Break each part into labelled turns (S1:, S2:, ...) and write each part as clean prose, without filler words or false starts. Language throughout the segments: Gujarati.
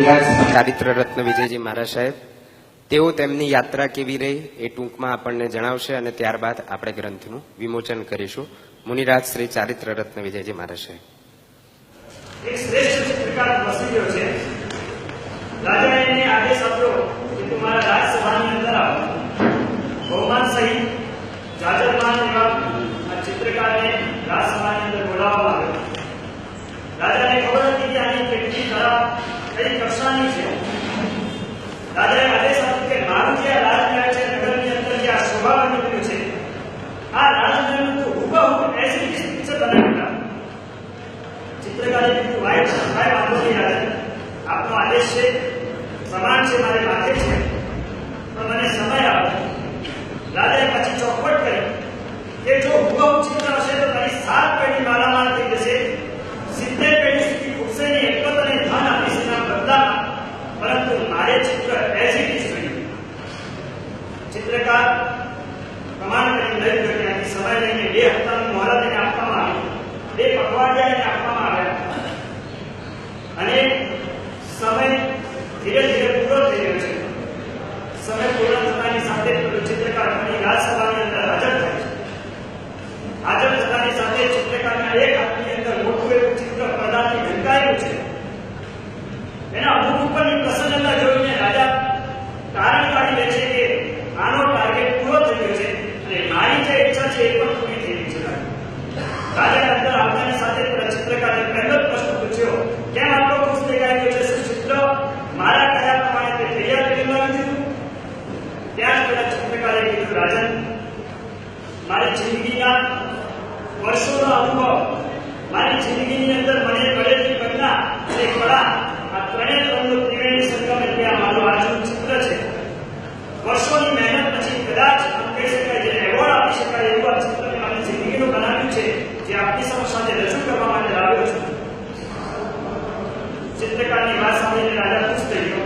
S1: ચારિત્ર રત્ન વિજયજી મહારાજ સાહેબ તેઓ તેમની યાત્રા કેવી રહી એ ટૂંકમાં આપણને જણાવશે અને ત્યારબાદ આપણે ગ્રંથનું વિમોચન કરીશું. મુનિરાજ શ્રી ચારિત્ર રત્ન વિજયજી મહારાજ સાહેબ.
S2: એક શ્રેષ્ઠ ચિત્રકાર વસી ગયો છે. રાજાએ એને આદેશ આપ્યો કે તું મારા રાજસભાની અંદર આવ. બહુમાન સહિત જાજરમાન એવા આ ચિત્રકારને રાજસભાની અંદર બોલાવવામાં આવ્યો. રાજાને ખબર હતી કે આની કેટલી કળા કઈ કક્ષાની છે. રાજાએ આદેશ આપ્યો કે મારું જે રાજમહેલ છે નગરની અંદર જે આ શોભા બની છે આ રાજમહેલનું તું હુબહુ એસી પિક્ચર બનાવી નાખ. ચિત્રકારે કીધું ભાઈ વાંધો નહીં રાજા, આપનો આદેશ છે, સમાન છે, મારે માથે છે, પણ મને સમય આપો. રાજાએ પછી ચોખવટ કરી કે જો હુબહુ ચિત્ર હશે તો તારી 7 પેઢી માલામાલ થઈ જશે, 70 પેઢી સુધી ખૂટશે નહીં, એટલો તને ધન આપીશ એના બદલામાં, પરંતુ મારે ચિત્ર એઝ ઇટ ઇઝ જોઈએ. ચિત્રકાર પ્રમાણ કરી લઈ ગયો. ત્યાંથી સમય લઈને 2 હપ્તાનું મોહલત એને આપવામાં આવ્યું. 2 પખવાડિયા એને આપવામાં આવ્યા અને સમય ધીરે ધીરે પૂરો થઈ રહ્યો છે. સમય પૂર્ણ થતાની સાથે ચિત્રકાર ફરી રાજસભાની અંદર હાજર થાય છે. હાજર થતાની સાથે ચિત્રકારના એક હાથની અંદર મોટું એવું ચિત્ર પડદાથી ઢંકાયેલું છે. એના મુખ ઉપરની પ્રસન્નતા જોઈને રાજા તારણ કાઢી લે છે કે આનો ટાર્ગેટ પૂરો થઈ ગયો છે અને મારી જે ઈચ્છા છે એ પણ પૂરી થઈ ગઈ છે. રાજાને અંદર આવતાની સાથે ચિત્રકારને પહેલો જ પ્રશ્ન પૂછ્યો, કેમ આટલો ખુશ દેખાઈ ગયો છે? શું ચિત્ર મારા કયા પ્રમાણે તે તૈયાર કરી લાવી દીધું? ત્યાં જ પેલા ચિત્રકારે કીધું, રાજન, મારી જિંદગીના વર્ષોનો અનુભવ, મારી જિંદગીની અંદર મને મળેલી કન્યા અને કળા, આ ત્રણેયનો ત્રિવેણી સંગમ એટલે આ મારું આજનું ચિત્ર છે. વર્ષોની મહેનત પછી કદાચ કહી શકાય જેને એવોર્ડ આપી શકાય એવું આ ચિત્ર મારી જિંદગીનું બનાવ્યું છે, જે આપની સમક્ષ આજે રજૂ કરવા માટે લાવ્યો છું. ચિત્રકારની વાત સાંભળીને રાજા ખુશ થઈ ગયો.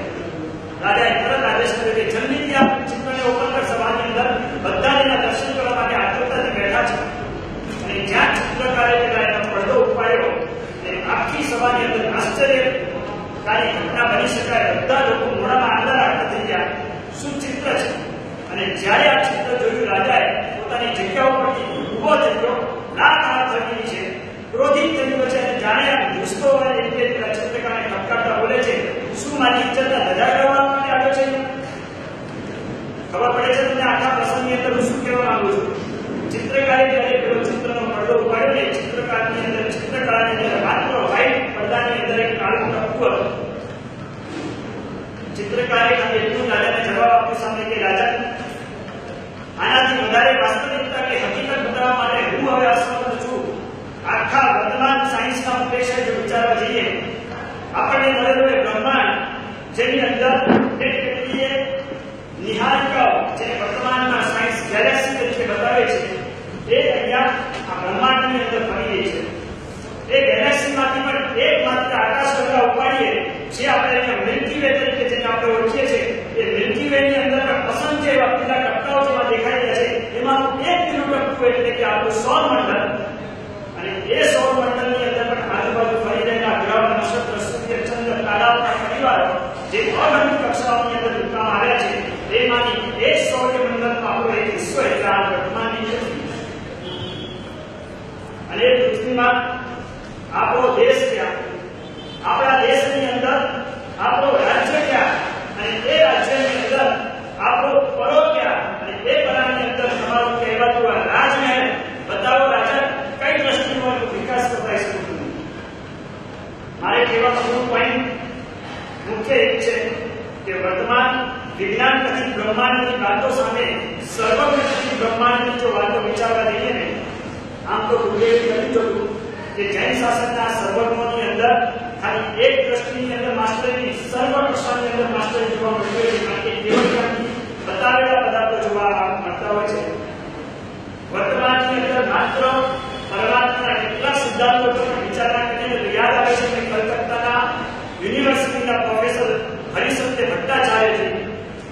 S2: રાજાએ તરત આદેશ કર્યો કે જલ્દીથી આ ચિત્રને ઓપન કર. સભાની અંદર બધા તેના દર્શન કરવા માટે આતુરતાથી બેઠા છે. અને જ્યાં ચિત્રકારે એનો પડદો ઉપાડ્યો અને આખી સભાની અંદર આશ્ચર્યકારી ઘટના બની શકાય. બધા લોકો મોઢામાં આનંદ રાખતા થઈ ગયા. શું ચિત્ર છે! અને જ્યારે આ ચિત્ર જોયું રાજાએ પોતાની જગ્યા ઉપરથી ઊભો થઈ ગયો. લાખ હાથ જમીની છે, ક્રોધિત થઈ ગયો છે અને જાણે આ દુષ્ટો હોય એટલે ચિત્રકારને ખટકારતા બોલે છે, શું મારી ઇજ્જતના ધજા કરવા માટે આવ્યો છે? ખબર પડે છે તમને આખા પ્રસંગની અંદર હું શું કહેવા માંગુ છું? ચિત્રકારે જ્યારે પેલો ચિત્રનો પડદો ઉપાડ્યો ને ચિત્રકારની અંદર ચિત્રકળાની અંદર માત્ર વ્હાઈટ પડદાની અંદર એક કાળું ટપકું હતું. ચિત્રકારે ખાલી એટલું રાજાને જવાબ આપ્યો સામે કે રાજા, આનાથી વધારે વાસ્તવિકતા કે હકીકત બતાવવા માટે હું હવે અસમર્થ છું. આખા વર્તમાન સાયન્સના ઉદ્દેશ્ય જો વિચારવા જઈએ, આપણને મળેલું એ બ્રહ્માંડ જેની અંદર કેટલીય નિહારિકાઓ જેને વર્તમાનમાં સાયન્સ ગેલેક્સી તરીકે બતાવે છે એ અહીંયા આ બ્રહ્માંડની અંદર ફરી રહી છે. એ ગેલેક્સીમાંથી પણ એકમાત્ર આકાશગંગા ઉપાડીએ જે આપણે અહીંયા મિલ્કી વે તરીકે જેને આપણે ઓળખીએ છીએ, એ મિલ્કી વે ની અંદર પણ અસંખ્ય એવા પીળા ટપકાઓ જેવા દેખાઈ રહ્યા છે. એમાંનું એક પીળું ટપકું એટલે કે આપણું સૌરમંડળ. અને એ સૌરમંડળની અંદર પણ આજુબાજુ ફરી રહેલા ગ્રહ, નક્ષત્ર, સૂર્ય, ચંદ્ર, તારાઓના પરિવારો જે અગણિત કક્ષાઓની અંદર મૂકવામાં આવ્યા છે, એમાંની એક સૌરમંડળનો આપણો એક હિસ્સો એટલે આ વર્તમાનની પૃથ્વી. અને એ પૃથ્વીમાં આપણો દેશ ક્યાં, આપણા દેશની અંદર આપણો રાજ્ય ક્યાં, અને એ રાજ્યની અંદર આપણો પરો ક્યાં, અને એ પરાની અંદર તમારું કહેવાતું આ રાજમહેલ બતાવો રાજા, કઈ દ્રષ્ટિમાં વિકાસ બતાવી શકું? મારે કહેવાનું પોઈન્ટ મુખ્ય એક છે કે વર્તમાન વિજ્ઞાન પછી બ્રહ્માંડની વાતો સામે સર્વજ્ઞ પછી બ્રહ્માંડની જો વાતો વિચારવા દઈએ ને, આમ તો ગુરુદેવે કહ્યું હતું કે જૈન શાસનના સર્વજ્ઞોની અંદર ખાલી એક દ્રષ્ટિની અંદર માસ્ટરી, સર્વ કક્ષાની અંદર માસ્ટરી જોવા મળતી હોય છે, કારણ કે કેવળમાંથી બતાવેલા પદાર્થો જોવા મળતા હોય છે. વર્તમાનની અંદર માત્ર પરમાત્માના કેટલા સિદ્ધાંતો પર વિચારણા કરીને યાદ આવે છે કે કલકત્તાના યુનિવર્સિટીના પ્રોફેસર હરિસત્ય ભટ્ટાચાર્યજી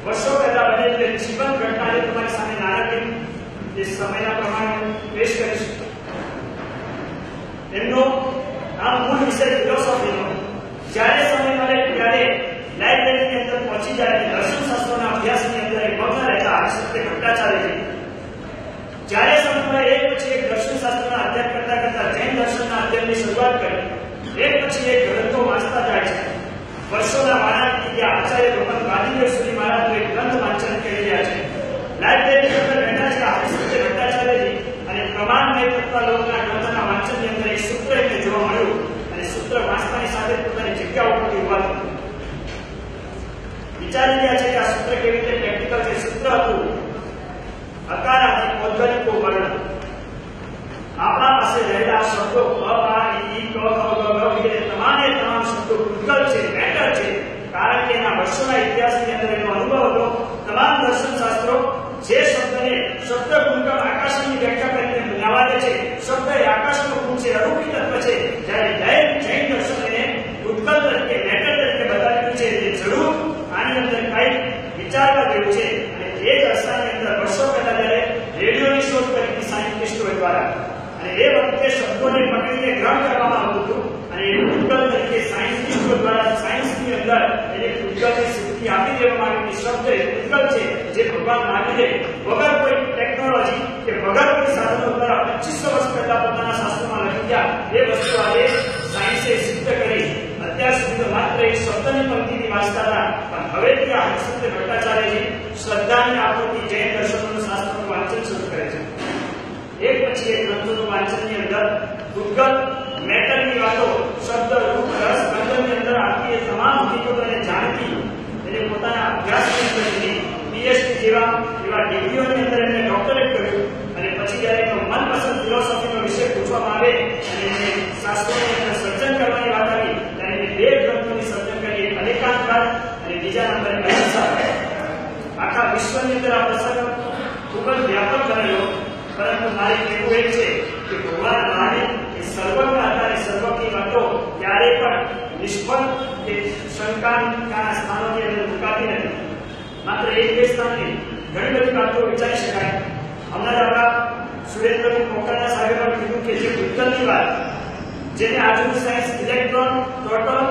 S2: વર્ષો પહેલા બનેલી જીવન ઘટનાને તમારી સામે નાણાકીય એ સમયના પ્રમાણે પેશ કરીશું. એમનો આ મૂળ વિષય ફિલોસોફીનો જ્યારે સમય મળે ત્યારે શાસ્ત્રી ભટ્ટાચાર્યજી જ્યારે સમયમાં એક પછી એક દર્શનશાસ્ત્રના અધ્યયન કરતા કરતા જૈન દર્શનના અધ્યયનની શરૂઆત કરી, એક પછી એક ગ્રંથો વાંચતા જાય છે. વર્ષોના વાણાથી ત્યાં આચાર્ય ભગવાન ગાંધીદેવ સુધી મહારાજનું એક ગ્રંથ વાંચન કરી રહ્યા છે. લાઇબ્રેરીની અંદર બેઠા છે હરિશ્ચંદ્ર ભટ્ટાચાર્યજી અને પ્રમાણમય તત્વલોકના ગ્રંથના વાંચનની અંદર એક સૂત્ર એમને જોવા મળ્યું અને સૂત્ર વાંચતાની સાથે પોતાની જગ્યા ઉપરથી ઉભા થયા. વિચારી રહ્યા છે કે આ સૂત્ર કેવી રીતે પ્રેક્ટિકલ છે. સૂત્ર હતું અકારાથી ઔદ્ગલિકો વર્ણ. આપણા પાસે રહેલા શબ્દો અ આ ઈ ક ખ ગ ઘ વગેરે તમામે તમામ શબ્દો પૂતગલ છે, મેટર છે. કારણ કે એના વર્ષોના ઇતિહાસની અંદર એનો અનુભવ હતો. તમામ દર્શન શાસ્ત્રો જે શબ્દને શબ્દ ગુણગમ આકાશની વ્યાખ્યા કરીને બનાવા દે છે. શબ્દ એ આકાશનો ગુણ છે, અરૂપી તત્વ છે. જ્યારે જૈન દર્શન એને પૂતગલ તરીકે મેટર તરીકે બતાવ્યું છે. તે જરૂર આની અંદર કઈ વિચારવા જેવું છે. અને એ જ અરસાની અંદર વર્ષો પહેલા જ્યારે રેડિયોની શોધ કરી હતી સાયન્ટિસ્ટો દ્વારા, અને એ વખતે શબ્દોને પકડીને ગ્રહણ કરવામાં આવતું હતું અને એ પૂતગલ તરીકે સાયન્ટિસ્ટો દ્વારા સાયન્સની અંદર એને પૂતગલની સિદ્ધિ આપી દેવામાં આવી. શબ્દ એ પૂતગલ છે જે ભગવાન મહાવીરે વગર કોઈ ટેકનોલોજી કે વગર કોઈ સાધનો દ્વારા 2500 વર્ષ પહેલા પોતાના શાસ્ત્રોમાં લખી ગયા. એ વસ્તુ આજે સાયન્સે સિદ્ધ કરી. અત્યાર સુધી તો માત્ર એક શબ્દની પંક્તિથી વાંચતા હતા, પણ હવે ત્યાં હરિશ્ચંદ્ર ભટ્ટાચાર્યજી શ્રદ્ધાની આપોથી જૈન દર્શનોનું શાસ્ત્રનું વાંચન શરૂ કરે છે. એક પછી એક ગ્રંથોનું વાંચનની અંદર પૂતગલ મેટરની વાતો, શબ્દ રૂપ રસ ગંધની અંદર આખી તમામ હકીકતોને જાણતી એને પોતાના અભ્યાસની અંદર લીધી. પીએચડી જેવા ડિગ્રીઓની અંદર એમને ડોક્ટરેટ કર્યું. અને પછી જ્યારે એનો મનપસંદ ફિલોસોફીનો વિષય પૂછવામાં આવે અને એને શાસ્ત્રોની અંદર સર્જન કરવાની વાત આવી, ત્યારે એને 2 ગ્રંથોની સર્જન કરી. એક અનેકાંતવાદ અને બીજા નંબરે અહિંસા. આખા વિશ્વની અંદર આ પ્રસંગ ખૂબ જ વ્યાપક બનેલો. પરંતુ મારે કહેવું એ છે કે ભગવાન મહાવીર એ સર્વજ્ઞ હતા અને સર્વજ્ઞની વાતો ક્યારે પણ નિષ્ફળ કે શંકાના સ્થાનોની અંદર મુકાતી નથી. માત્ર એક બે સ્થાનની ઘણી બધી વાતો વિચારી શકાય. હમણાં આપણા સુરેન્દ્રભાઈ પોખરાના સાહેબે પણ કીધું કે જે ભૂતગલની વાત જેને આજનું સાયન્સ ઇલેક્ટ્રોન, પ્રોટોન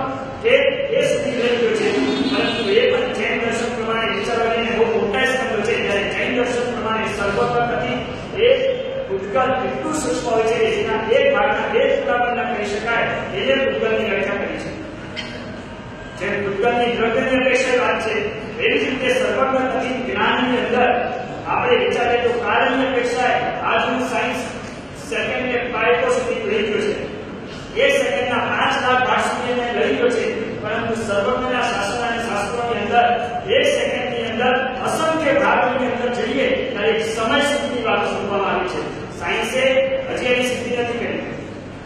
S2: એ સુધી લઈ ગયો છે, પરંતુ એ પણ જૈન દર્શન પ્રમાણે વિચારવાની બહુ મોટા સ્તંભ છે. જ્યારે જૈન દર્શન પ્રમાણે સર્વપ્રગતિ એ ભૂતગલ એટલું સૂક્ષ્મ હોય છે કે જેના એક ભાગના 2 ટુકડા પણ ન કરી શકાય. એને ભૂતગલની વ્યાખ્યા કરી છે. જેમ ભૂતગલની દ્રવ્યની અપેક્ષા વાત છે, એવી જ રીતે સર્વપ્રગતિ જ્ઞાનની અંદર આપણે વિચારીએ તો કાળની અપેક્ષાએ આજનું સાયન્સ સેકન્ડને 5 સુધી લઈ ગયો છે. એક સેકન્ડના 5 લાખ ભાગ સુધી લઈ ગયો છે. પરંતુ સર્વજ્ઞના શાસ્ત્ર અને શાસ્ત્રોની અંદર એક સેકન્ડની અંદર અસંખ્ય ભાગોની અંદર જઈએ ત્યારે એક સમય સુધીની વાતો શોધવામાં આવી છે. સાયન્સે હજી એની સિદ્ધિ નથી કરી,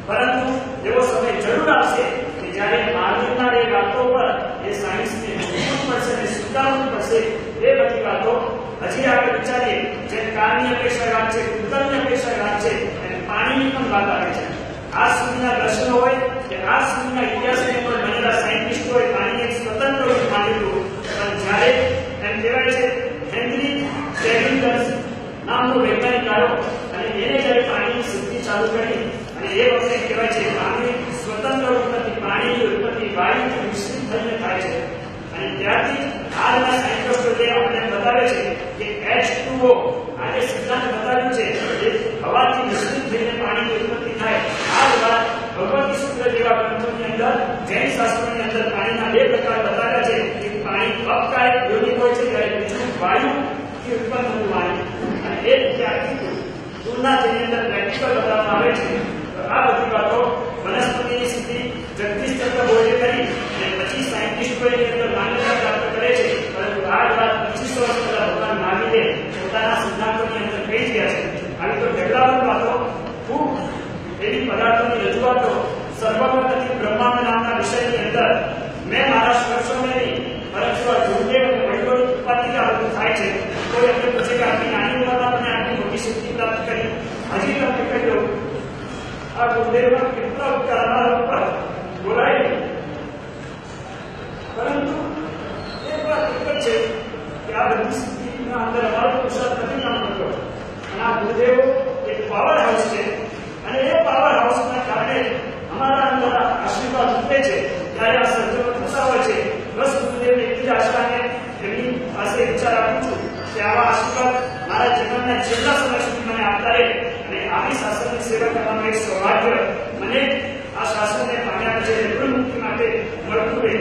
S2: પરંતુ એવો સમય જરૂર આવશે કે જ્યારે મહાવીરના એ વાતો પર એ સાયન્સને જોવું પડશે અને સ્વીકારવું પડશે. એ બધી વાતો હજી આપણે વિચારીએ. જેમ કાળની અપેક્ષા વાત છે, ભૂતગલની અપેક્ષા વાત છે, અને પાણીની પણ વાત આવે છે. આ સુધીના દર્શનો હોય કે આ સુધીના ઇતિહાસની અંદર બનેલા સાયન્ટિસ્ટોએ પાણીને એક સ્વતંત્ર રૂપ માન્યું. પણ જ્યારે એમ કહેવાય છે હેનરી સ્ટેગિંગસ નામનો વૈજ્ઞાનિક આવ્યો અને એને જ્યારે પાણીની સિદ્ધિ ચાલુ કરી અને એ વખતે કહેવાય છે પાણી સ્વતંત્ર રૂપ નથી, પાણીની ઉત્પત્તિ વાયુથી મિશ્રિત થઈને થાય છે. અને ત્યારથી હાલના સાયન્ટિસ્ટો જે આપણને બતાવે છે કે H2O આ જે સિદ્ધાંત બતાવ્યું છે એ હવાથી મિશ્રિત થઈને પાણીની ઉત્પત્તિ થાય. આ જ વાત ભગવતી સૂત્ર જેવા ગ્રંથોની અંદર જૈન શાસ્ત્રોની અંદર પાણીના 2 પ્રકાર બતાવ્યા છે. એક પાણી અપકારિક યોનિક હોય છે, જ્યારે બીજું વાયુથી ઉત્પન્ન થતું પાણી. અને એ રીતે આખી તુલના જેની અંદર પ્રેક્ટિકલ બતાવવામાં આવે છે. તો આ બધી વાતો વનસ્પતિની સ્થિતિ જગદીશચંદ્ર બોઝે કરી અને પછી સાયન્ટિસ્ટોએ એની અંદર માન્યતા પ્રાપ્ત કરે છે. પરંતુ આ જ વાત 2500 વર્ષ પહેલા ભગવાન મહાવીરે પોતાના સિદ્ધાંતોની અંદર કહી ગયા છે. આવી તો ઢગલાબંધ વાતો, ખૂબ એવી પદાર્થોની રજૂઆતો સર્વપ્રગતિ બ્રહ્માંડ નામના વિષયની અંદર મેં મારા સ્પર્શોને નહીં, પરંતુ આ ગુરુદેવ અને વૈભવની કૃપાથી આ બધું થાય છે. કોઈ અમને પૂછે કે આટલી નાની ઉંમરમાં તમે આટલી મોટી સિદ્ધિ પ્રાપ્ત કરી, હજી તમને કહ્યું આ ગુરુદેવના કેટલા ઉપકાર અમારા ઉપર બોલાય નહીં. પરંતુ એક વાત એક જ છે કે આ બધી સિદ્ધિના અંદર અમારો પુરુષાર્થ નથી કામ કરતો. અને આ ગુરુદેવ એક પાવર હાઉસ છે અને એ પાવર હાઉસના કારણે અમારા અંદર આશીર્વાદ ઉતરે છે. ત્યારે આ સર્જનો થતા હોય છે. બસ ગુરુદેવને એટલી જ આશા અને એમની પાસે વિચાર આપું છું કે આવા આશીર્વાદ આની શાસનની સેવા કરવાનું એક સૌભાગ્ય મને આ શાસનને પામ્યા પછી પૂર્ણ મુક્તિ માટે મળતું રહે